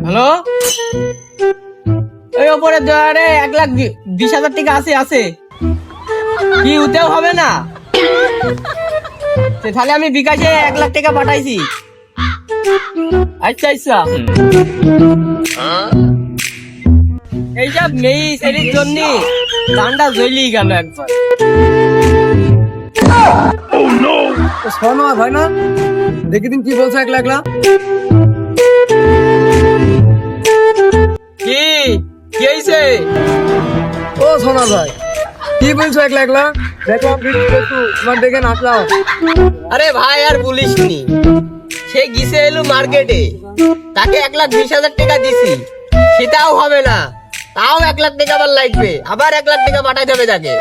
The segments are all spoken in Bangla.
হ্যালো, ওই ওপরে দেওয়ারে 1,20,000 টাকা আছে কি উতেও হবে না? তাহলে আমি বিকাশে 1,00,000 টাকা পাঠাইছি। আচ্ছা আচ্ছা, এইসব মেয়ে ছেলের জন্য গানটা জ্বলি গেল একবার। শোনো ভাই না, দেখি দিন কি বলছো 1,00,000। কি কি হয়েছে? ও সোনা ভাই, কি বলছো 1,00,000? দেখলাম তোমার দেখে নাচলাম। আরে ভাই আর বলিস নি, সে গিয়ে এলো মার্কেটে, তাকে 1,20,000 টাকা দিছি, সেটাও হবে না, তাও 1,00,000 টাকা আবার লাগবে, আবার 1,00,000 টাকা পাঠাইতে হবে তাকে।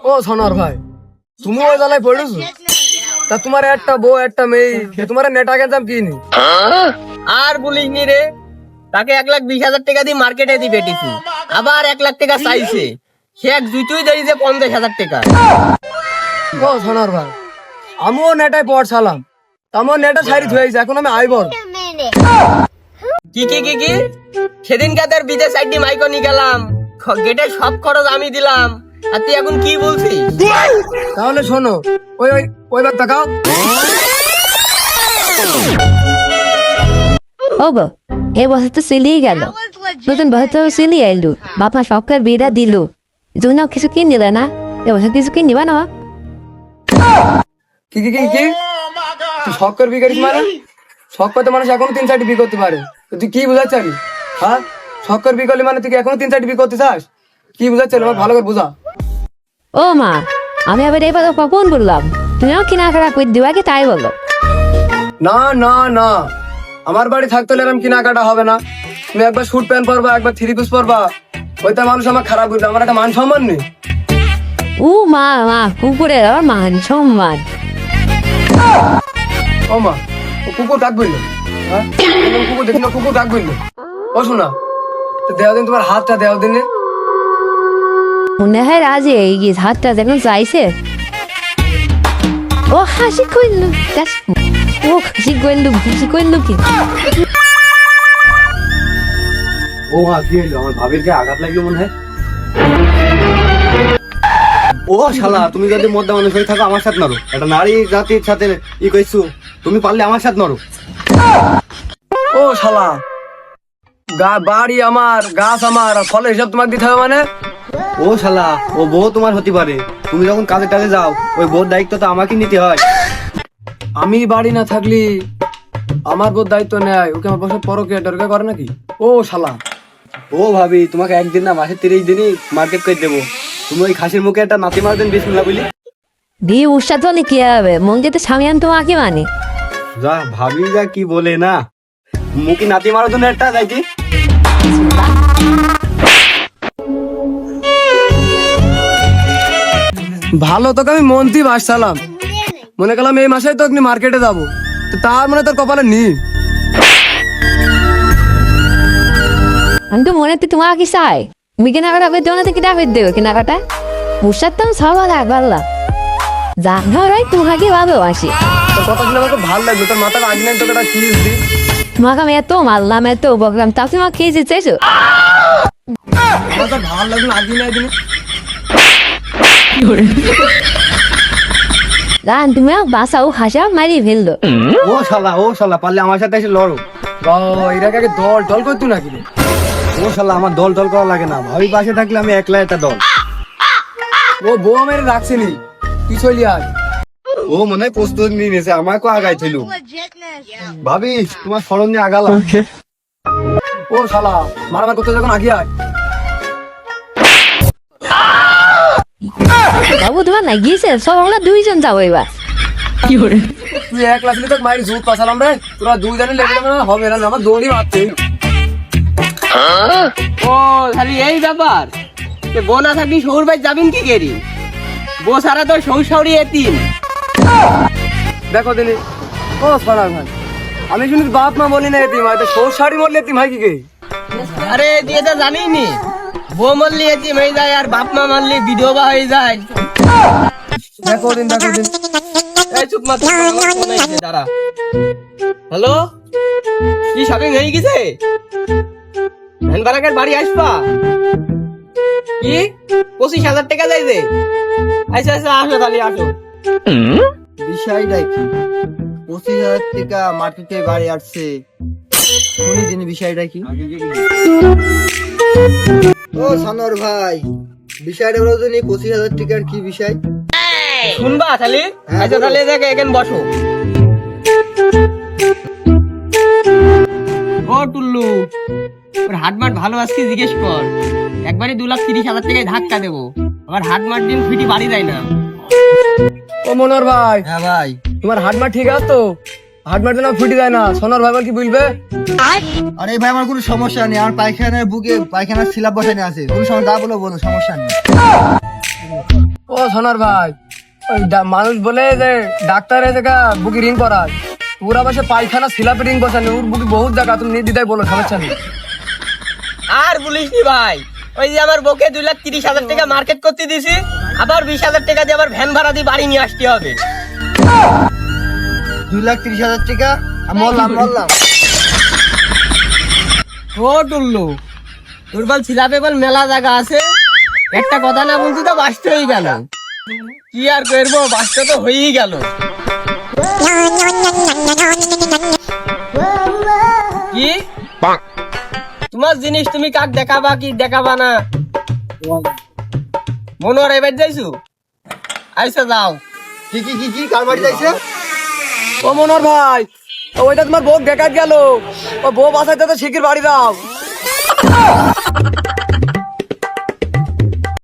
ও সোনার ভাই, তুমি ওই জ্বালায় পড়েছো? তা তোমার একটা বউ একটা মেয়ে, তোমার নেটা গেছাম কি নি? আর বলিস নি রে, তাকে 1,20,000 টাকা দিয়ে মার্কেটে দিয়ে পেটেছি, আবার 1,00,000 টাকা চাইছে, সে এক জুতোই দাঁড়িয়েছে 50,000 টাকা। ও সোনার ভাই, আমিও নেটায় পড়ছালাম, আমার নেটা সাইড হয়েছে, এখন আমি আইবর। কি কি কি কি সেদিন কাদের বিদেশ সাইডে মাইকো নিয়ে গেলাম, গেটে সব খরচ আমি দিলাম, আর তুই এখন কি বলছিস? তাহলে শোনো, ওই ওই ওইবার তাকাও। ও গো, এই বছর তো চলেই গেল, নতুন বছর তো চলেই এলো, বাপমা শখের বিয়েটা দিল, জন্য কিছু কিনলে না? এবছর কিছু কিনবা না? কি কি কি কি তুই শখ করে বিয়ে করিস মানে? শখ করতে মানুষ এখনো 3-4টি বিয়ে করতে পারে, তুই কি বুঝাচ্ছিস? আমি হ্যাঁ, শখ করে বিয়ে করলে মানে তুই কি এখনো 3-4টি বিয়ে করতে চাস? কি বুঝাচ্ছিস আমার ভালো করে বুঝা। ও মা, আমি আবার এবার কখন বললাম, তুমিও কেনাকাটা করে দিবা কি তাই বলো? না না না, আমার বাড়ি থাকতে হলে এরকম কেনাকাটা হবে না। তুমি একবার স্যুট প্যান্ট পরবা, একবার 3 পিস পরবা, ওইটা মানুষ আমার খারাপ বুঝবে, আমার একটা মান সম্মান নেই। ও মা মা, কুকুরের আবার মান সম্মান। ও মা, ও কুকুর ডাক বললো, হ্যাঁ কুকুর দেখি না, কুকুর ডাক বললো। ও শোনা, তো দেওয়া দিন তোমার হাতটা দেওয়া দিন। মনে হয় রাজে এই গিয়ে হাতটা দেখুন চাইছে। ও হাসি করলো, ও হাসি করলো, খুশি করলো কি? ও মা, কি হলো? আমার ভাবির গায়ে আঘাত লাগলো মনে হয়। ও শালা, তুমি যদি মধ্যে মানুষ হয়ে থাকো আমার সাথে নড়ো, একটা নারী জাতির সাথে ই কইছো, তুমি পারলে আমার সাথে নড়ো। ও শালা, বাড়ি আমার, গাছ আমার, আর ফলের হিসাব তোমাকে দিতে হবে মানে? ও শালা, ও বউ তোমার হতে পারে, তুমি যখন কাজে টাজে যাও ওই বউর দায়িত্ব তো আমাকে নিতে হয়। আমি বাড়ি না থাকলি আমার বোধ দায়িত্ব নেয়, ওকে আমার বসে পরকে দরকার করে নাকি? ও শালা, ও ভাবি, তোমাকে একদিন না মাসে 30 দিনই মার্কেট করে দেবো, তুমি ওই খাসির মুখে একটা নাতি মার দেন বিসমিল্লাহ বলি। বিয়ে উৎসাহ হলে কি হবে, মন যেতে স্বামী আন তোমাকে মানে। যা ভাবি যা কি বলে না, মুখে নাতি মারার জন্য একটা যাইতি। ভালো, তোকে আমি মন্ত্রী বাসছিলাম, মনে করলাম এই মাসে তো আপনি মার্কেটে যাবো, তো তার মানে তোর কপালে নি। আমি তো মনে হচ্ছে তোমাকে চাই, তুমি কেনাকাটা করে দেবো না তো কিনা করে দেবো কেনাকাটা? উৎসাহ তো সবাই একবারলা যা ধরাই তোমাকে ভালোবাসি। তোর কথা শুনে আমার খুব ভালো লাগলো, তোর মাথার আগে নাই তোকে একটা কিস দি। তোমাকে আমি এত মারলাম, এত বকলাম, তাও তোমাকে খেয়েছে চাইছো? আমার তো ভালো লাগলো, আগে নাই দিন। রান তুমি বাসাও হাসা মারি ফেললো। ও শালা পারলে আমার সাথে এসে লড়ো। এটাকে আগে দল দল করতো নাকি রে? ও শালা, আমার দল টল করা লাগে না, ভাবি পাশে থাকলে আমি একলা একটা দল। ও বউ মেরে রাখছেনি, তুই চলি আজ। ও মনে হয় প্রস্তুত নিয়ে নিয়েছে, আমাকেও আগাই ছিল। ভাবি তোমার স্মরণ নিয়ে আগালাম। ও শালা, মারামার করতে যখন আগে আয়। বাবু তোমার না গিয়েছে, সব আমরা দুইজন যাবো এবার। তুই একলা ছিলি তো মায়ের জুত পাশালাম রে, তোরা দুই জানে লেগে যাবে না, হবে না, আমার দৌড়ি মারতে। ও তাহলে এই ব্যাপার, বউ না থাকবি শহুর ভাই যাবেন কি কেরি? বউ সারা তো শহুর শহরই এতিম। দেখো দিনি, ও সোনার ভাই, আমি শুনি বাপ মা বলি না এতিম হয়, তো সৌ শাড়ি মরলে এতিম হয় কি গে? আরে দিয়ে তো জানি নি, বউ মরলি এতিম হয়ে যায় আর বাপ মা মারলি বিধবা হয়ে যায়। দেখো দিন, দেখো দিন, এই চুপ মার, আমার ফোন এসেছে, দাঁড়া। হ্যালো, কি শপিং হয়ে গেছে? ভ্যান বারাকের বাড়ি আসবা? কি 25,000 টাকা যাইবে? আচ্ছা আচ্ছা, আসো তাহলে আসো। বিষয়টা কি? 25,000 টাকা মার্কেটে বাড়ি আসছে, শুনি দিন বিষয়টা কি? ও সানোর ভাই, বিষয়টা বলো তো, 25,000 টাকার কি বিষয়? শুনবা তাহলে? আচ্ছা তাহলে দেখে এখানে বসো। ও টুল্লু, ওর হাট মাট ভালো আজকে জিজ্ঞেস কর, একবারে 2,30,000 টাকায় ধাক্কা দেবো। আবার হাট মাট দিন ফিটি বাড়ি যায় না। ও মনোর ভাই, হ্যাঁ ভাই, তোমার হাট মার ঠিক আছে তো? হাট মার না ফুটি যায় না, সোনার ভাই কি বলবে? আরে ভাই আমার কোনো সমস্যা নেই, আমার পায়খানার বুকে পায়খানার সিলাপ বসানো আছে, কোনো সমস্যা, যা বলো বলো, সমস্যা নেই। ও সোনার ভাই, ওই মানুষ বলে যে ডাক্তারের জায়গা বুকি রিং করায়, ওরা বসে পায়খানা সিলাপে রিং বসানো, ওর বুকি বহুত জায়গা, তুমি নির্দিদায় বলো, সমস্যা নেই। আর বলিস নি ভাই, ওই যে আমার বউকে 2,30,000 টাকা মার্কেট করতে দিছি, আবার 20,000 টাকা দিয়ে আবার ভ্যান ভাড়া দিয়ে বাড়ি নিয়ে আসতে হবে। 2,30,000 টাকা আমি বললাম। ও টুল্লু, তোর বল সিলাপে বল মেলা জায়গা আছে, একটা কথা না বলতে তো বাঁচতে হয়ে গেল। কি আর করবো, বাঁচতে তো হয়েই গেল। কি তোমার জিনিস তুমি কাক দেখাবা কি দেখাবা না? মনোয়ার এবার যাইছু? আইসা যাও। কি কি কি কি কার বাড়ি যাইছে? ও মনোর ভাই, ওইটা তোমার বউ বেকার গেল, ও বউ বাসাইতে তো শিখির বাড়ি দাও।